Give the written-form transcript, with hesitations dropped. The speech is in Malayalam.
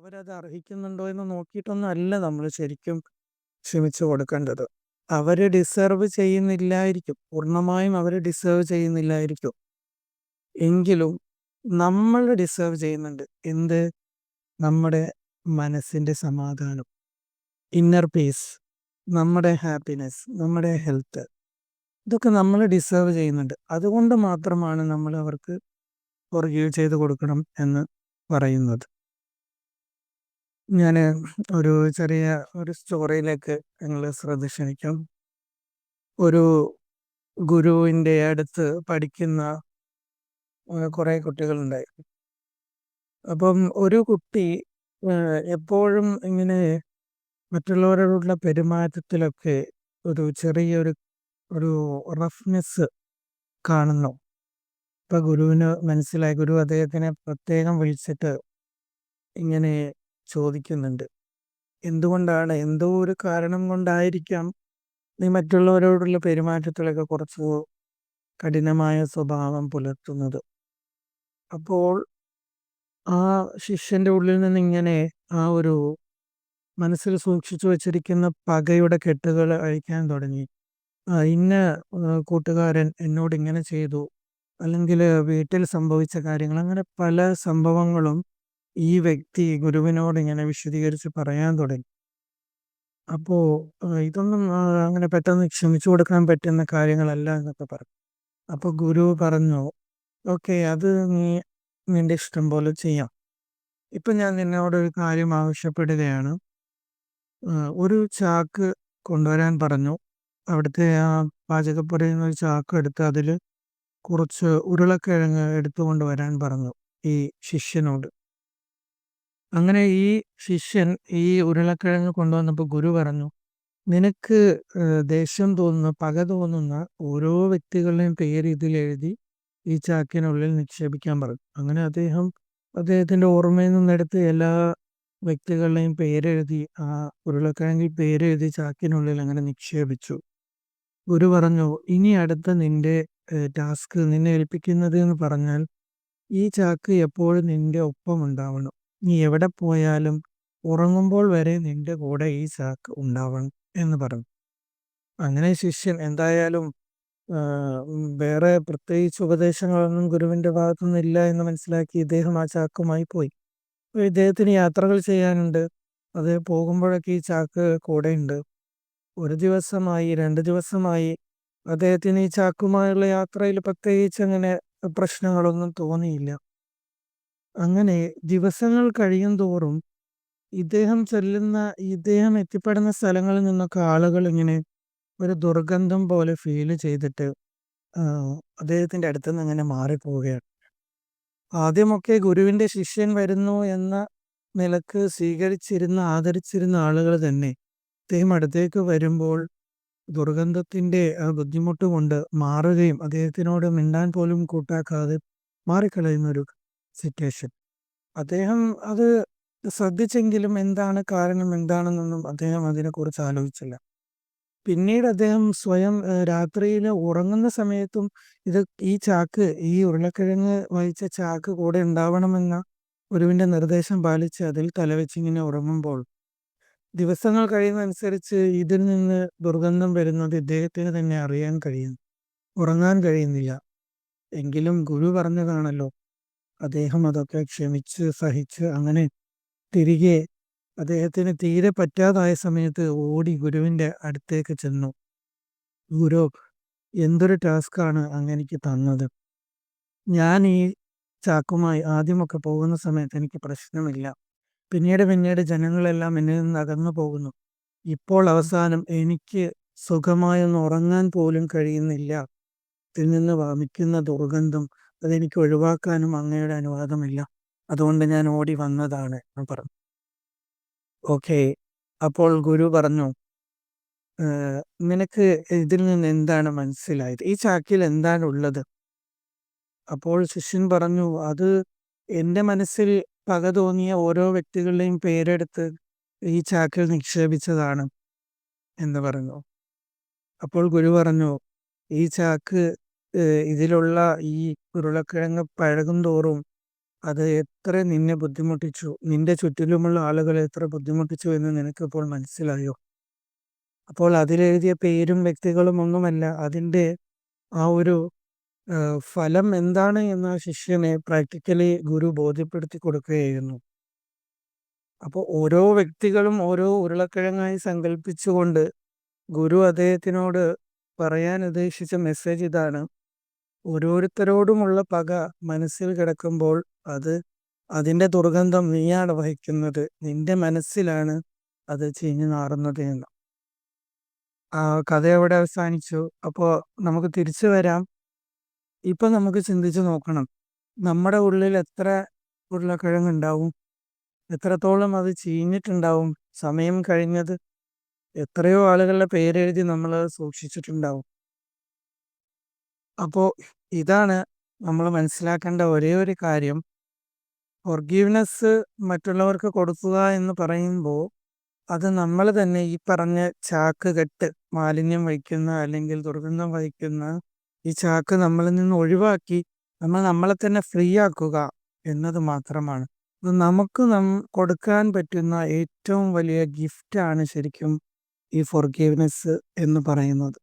അവരത് അർഹിക്കുന്നുണ്ടോ എന്ന് നോക്കിയിട്ടൊന്നും അല്ല നമ്മൾ ശരിക്കും ക്ഷമിച്ചു കൊടുക്കേണ്ടത്. അവര് ഡിസർവ് ചെയ്യുന്നില്ലായിരിക്കും. പൂർണ്ണമായും അവര് ഡിസേർവ് ചെയ്യുന്നില്ലായിരിക്കും. എങ്കിലും നമ്മൾ ഡിസേർവ് ചെയ്യുന്നുണ്ട്. എന്ത്? നമ്മുടെ മനസ്സിന്റെ സമാധാനം, ഇന്നർ പീസ്, നമ്മുടെ ഹാപ്പിനെസ്, നമ്മുടെ ഹെൽത്ത്, ഇതൊക്കെ നമ്മൾ ഡിസേർവ് ചെയ്യുന്നുണ്ട്. അതുകൊണ്ട് മാത്രമാണ് നമ്മൾ അവർക്ക് ഫോർഗീവ് ചെയ്ത് കൊടുക്കണം എന്ന് പറയുന്നത്. ഞാൻ ഒരു ചെറിയ ഒരു സ്റ്റോറിയിലേക്ക് നിങ്ങൾ ശ്രദ്ധ ക്ഷണിക്കാം. ഒരു ഗുരുവിൻ്റെ അടുത്ത് പഠിക്കുന്ന കുറേ കുട്ടികളുണ്ടായിരുന്നു. അപ്പം ഒരു കുട്ടി എപ്പോഴും ഇങ്ങനെ മറ്റുള്ളവരോടുള്ള പെരുമാറ്റത്തിലൊക്കെ ഒരു ചെറിയൊരു ഒരു റഫ്നെസ് കാണുന്നു. ഇപ്പം ഗുരുവിന് മനസ്സിലായി. ഗുരു അദ്ദേഹത്തിനെ പ്രത്യേകം വിളിച്ചിട്ട് ഇങ്ങനെ ചോദിക്കുന്നുണ്ട്. എന്തുകൊണ്ടാണ്? എന്തോ ഒരു കാരണം കൊണ്ടായിരിക്കാം നീ മറ്റുള്ളവരോടുള്ള പെരുമാറ്റത്തിലൊക്കെ കുറച്ച് കഠിനമായ സ്വഭാവം പുലർത്തുന്നത്. അപ്പോൾ ആ ശിഷ്യന്റെ ഉള്ളിൽ നിന്ന് ഇങ്ങനെ ആ ഒരു മനസ്സിൽ സൂക്ഷിച്ചു വച്ചിരിക്കുന്ന പകയുടെ കെട്ടുകൾ അഴിക്കാൻ തുടങ്ങി. ഇന്ന കൂട്ടുകാരൻ എന്നോട് ഇങ്ങനെ ചെയ്തു, അല്ലെങ്കിൽ വീട്ടിൽ സംഭവിച്ച കാര്യങ്ങൾ, അങ്ങനെ പല സംഭവങ്ങളും ഈ വ്യക്തി ഗുരുവിനോട് ഇങ്ങനെ വിശദീകരിച്ച് പറയാൻ തുടങ്ങി. അപ്പോൾ ഇതൊന്നും അങ്ങനെ പെട്ടെന്ന് ക്ഷമിച്ചു കൊടുക്കാൻ പറ്റുന്ന കാര്യങ്ങളല്ല എന്നൊക്കെ പറഞ്ഞു. അപ്പോൾ ഗുരു പറഞ്ഞു, ഓക്കെ, അത് നീ നിന്റെ ഇഷ്ടം പോലെ ചെയ്യാം. ഇപ്പം ഞാൻ നിന്നോടൊരു കാര്യം ആവശ്യപ്പെടുകയാണ്. ഒരു ചാക്ക് കൊണ്ടുവരാൻ പറഞ്ഞു. അവിടുത്തെ ആ പാചകപ്പുരയിൽ നിന്ന് ഒരു ചാക്ക് എടുത്ത് അതിൽ കുറച്ച് ഉരുളക്കിഴങ്ങ് എടുത്തുകൊണ്ട് വരാൻ പറഞ്ഞു ഈ ശിഷ്യനോട്. അങ്ങനെ ഈ ശിഷ്യൻ ഈ ഉരുളക്കിഴങ്ങ് കൊണ്ടുവന്നപ്പോൾ ഗുരു പറഞ്ഞു, നിനക്ക് ദേഷ്യം തോന്നുന്ന, പക തോന്നുന്ന ഓരോ വ്യക്തികളുടെയും പേര് ഇതിലെഴുതി ഈ ചാക്കിനുള്ളിൽ നിക്ഷേപിക്കാൻ പറഞ്ഞു. അങ്ങനെ അദ്ദേഹത്തിന്റെ ഓർമ്മയിൽ നിന്നെടുത്ത് എല്ലാ വ്യക്തികളുടെയും പേരെഴുതി ആ ഉരുളക്കിഴങ്ങിൽ പേരെഴുതി ചാക്കിനുള്ളിൽ അങ്ങനെ നിക്ഷേപിച്ചു. ഗുരു പറഞ്ഞു, ഇനി അടുത്ത നിന്റെ ടാസ്ക് നിന്നെ ഏൽപ്പിക്കുന്നത് എന്ന് പറഞ്ഞാൽ ഈ ചാക്ക് എപ്പോഴും നിന്റെ ഒപ്പം ഉണ്ടാവണം. നീ എവിടെ പോയാലും ഉറങ്ങുമ്പോൾ വരെ നിന്റെ കൂടെ ഈ ചാക്ക് ഉണ്ടാവണം എന്ന് പറഞ്ഞു. അങ്ങനെ ശിഷ്യൻ എന്തായാലും വേറെ പ്രത്യേകിച്ച് ഉപദേശങ്ങളൊന്നും ഗുരുവിന്റെ ഭാഗത്തുനിന്ന് ഇല്ല എന്ന് മനസ്സിലാക്കി ഇദ്ദേഹം ആ ചാക്കുമായി പോയി. അപ്പോൾ ഇദ്ദേഹത്തിന് യാത്രകൾ ചെയ്യാനുണ്ട്. അത് പോകുമ്പോഴൊക്കെ ഈ ചാക്ക് കൂടെയുണ്ട്. ഒരു ദിവസമായി, 2 ദിവസമായി അദ്ദേഹത്തിന് ഈ ചാക്കുമായുള്ള യാത്രയിൽ പ്രത്യേകിച്ച് അങ്ങനെ പ്രശ്നങ്ങളൊന്നും തോന്നിയില്ല. അങ്ങനെ ദിവസങ്ങൾ കഴിയും തോറും ഇദ്ദേഹം എത്തിപ്പെടുന്ന സ്ഥലങ്ങളിൽ നിന്നൊക്കെ ആളുകൾ ഇങ്ങനെ ഒരു ദുർഗന്ധം പോലെ ഫീൽ ചെയ്തിട്ട് അദ്ദേഹത്തിന്റെ അടുത്തുനിന്ന് അങ്ങനെ മാറിപ്പോവുകയാണ്. ആദ്യമൊക്കെ ഗുരുവിന്റെ ശിഷ്യൻ വരുന്നു എന്ന നിലക്ക് ആദരിച്ചിരുന്ന ആളുകൾ തന്നെ അദ്ദേഹം അടുത്തേക്ക് വരുമ്പോൾ ദുർഗന്ധത്തിന്റെ ബുദ്ധിമുട്ട് കൊണ്ട് മാറുകയും അദ്ദേഹത്തിനോട് മിണ്ടാൻ പോലും കൂട്ടാക്കാതെ മാറിക്കളയുന്ന ഒരു സിറ്റുവേഷൻ. അദ്ദേഹം അത് ശ്രദ്ധിച്ചെങ്കിലും എന്താണ് കാരണം എന്താണെന്നൊന്നും അദ്ദേഹം അതിനെക്കുറിച്ച് ആലോചിച്ചില്ല. പിന്നീട് അദ്ദേഹം സ്വയം രാത്രിയിൽ ഉറങ്ങുന്ന സമയത്തും ഈ ഉരുളക്കിഴങ്ങ് വഹിച്ച ചാക്ക് കൂടെ ഉണ്ടാവണമെന്ന ഗുരുവിന്റെ നിർദ്ദേശം പാലിച്ച് അതിൽ തലവെച്ചിങ്ങനെ ഉറങ്ങുമ്പോൾ ദിവസങ്ങൾ കഴിയുന്നതനുസരിച്ച് ഇതിൽ നിന്ന് ദുർഗന്ധം വരുന്നത് ഇദ്ദേഹത്തിന് തന്നെ അറിയാൻ കഴിയുന്നു. ഉറങ്ങാൻ കഴിയുന്നില്ല. എങ്കിലും ഗുരു പറഞ്ഞതാണല്ലോ, അദ്ദേഹം അതൊക്കെ ക്ഷമിച്ച് സഹിച്ച് അങ്ങനെ തിരികെ അദ്ദേഹത്തിന് തീരെ പറ്റാതായ സമയത്ത് ഓടി ഗുരുവിന്റെ അടുത്തേക്ക് ചെന്നു. ഗുരു, എന്തൊരു ടാസ്ക്കാണ് അങ്ങ് എനിക്ക് തന്നത്. ഞാൻ ഈ ചാക്കുമായി ആദ്യമൊക്കെ പോകുന്ന സമയത്ത് എനിക്ക് പ്രശ്നമില്ല. പിന്നീട് ജനങ്ങളെല്ലാം എന്നിൽ നിന്ന് അകന്നു പോകുന്നു. ഇപ്പോൾ അവസാനം എനിക്ക് സുഖമായൊന്ന് ഉറങ്ങാൻ പോലും കഴിയുന്നില്ല. ഇതിൽ നിന്ന് വമിക്കുന്ന ദുർഗന്ധം അതെനിക്ക് ഒഴിവാക്കാനും അങ്ങയുടെ അനുവാദമില്ല. അതുകൊണ്ട് ഞാൻ ഓടി വന്നതാണ് എന്ന് പറഞ്ഞു. ഓക്കെ, അപ്പോൾ ഗുരു പറഞ്ഞു, നിനക്ക് ഇതിൽ നിന്ന് എന്താണ് മനസ്സിലായത്? ഈ ചാക്കിൽ എന്താണ് ഉള്ളത്? അപ്പോൾ ശിഷ്യൻ പറഞ്ഞു, അത് എൻ്റെ മനസ്സിൽ പക തോന്നിയ ഓരോ വ്യക്തികളുടെയും പേരെടുത്ത് ഈ ചാക്കിൽ നിക്ഷേപിച്ചതാണ് എന്ന് പറഞ്ഞു. അപ്പോൾ ഗുരു പറഞ്ഞു, ഈ ചാക്ക് ഇതിലുള്ള ഈ ഉരുളക്കിഴങ്ങ് പഴകും തോറും അത് എത്ര നിന്നെ ബുദ്ധിമുട്ടിച്ചു, നിന്റെ ചുറ്റിലുമുള്ള ആളുകളെ എത്ര ബുദ്ധിമുട്ടിച്ചു എന്ന് നിനക്കിപ്പോൾ മനസ്സിലായോ? അപ്പോൾ അതിലെഴുതിയ പേരും വ്യക്തികളും ഒന്നുമല്ല, അതിൻ്റെ ആ ഒരു ഫലം എന്താണ് എന്ന് ആ ശിഷ്യനെ പ്രാക്ടിക്കലി ഗുരു ബോധ്യപ്പെടുത്തി കൊടുക്കുകയായിരുന്നു. അപ്പോൾ ഓരോ വ്യക്തികളും ഓരോ ഉരുളക്കിഴങ്ങായി സങ്കല്പിച്ചുകൊണ്ട് ഗുരു അദ്ദേഹത്തിനോട് പറയാൻ ഉദ്ദേശിച്ച മെസ്സേജ് ഇതാണ്: ഓരോരുത്തരോടുമുള്ള പക മനസ്സിൽ കിടക്കുമ്പോൾ അതിൻ്റെ ദുർഗന്ധം നീയാണ് വഹിക്കുന്നത്, നിന്റെ മനസ്സിലാണ് അത് ചീഞ്ഞു നാറുന്നത് എന്ന്. ആ കഥ എവിടെ അവസാനിച്ചു? അപ്പോൾ നമുക്ക് തിരിച്ചു വരാം. ഇപ്പൊ നമുക്ക് ചിന്തിച്ചു നോക്കണം, നമ്മുടെ ഉള്ളിൽ എത്ര ഉരുളക്കിഴങ്ങുണ്ടാവും, എത്രത്തോളം അത് ചീഞ്ഞിട്ടുണ്ടാവും, സമയം കഴിഞ്ഞത്. എത്രയോ ആളുകളുടെ പേരെഴുതി നമ്മൾ സൂക്ഷിച്ചിട്ടുണ്ടാവും. അപ്പോൾ ഇതാണ് നമ്മൾ മനസ്സിലാക്കേണ്ട ഒരേ ഒരു കാര്യം. ഫോർഗീവ്നെസ് മറ്റുള്ളവർക്ക് കൊടുക്കുക എന്ന് പറയുമ്പോൾ അത് നമ്മൾ തന്നെ ഈ പറഞ്ഞ ചാക്ക് കെട്ട്, മാലിന്യം വഹിക്കുന്ന അല്ലെങ്കിൽ ദുർഗന്ധം വഹിക്കുന്ന ഈ ചാക്ക് നമ്മളിൽ നിന്ന് ഒഴിവാക്കി നമ്മൾ നമ്മളെ തന്നെ ഫ്രീ ആക്കുക എന്നത് മാത്രമാണ്. നമുക്ക് കൊടുക്കാൻ പറ്റുന്ന ഏറ്റവും വലിയ ഗിഫ്റ്റാണ് ശരിക്കും ഈ ഫോർഗീവ്നെസ് എന്ന് പറയുന്നത്.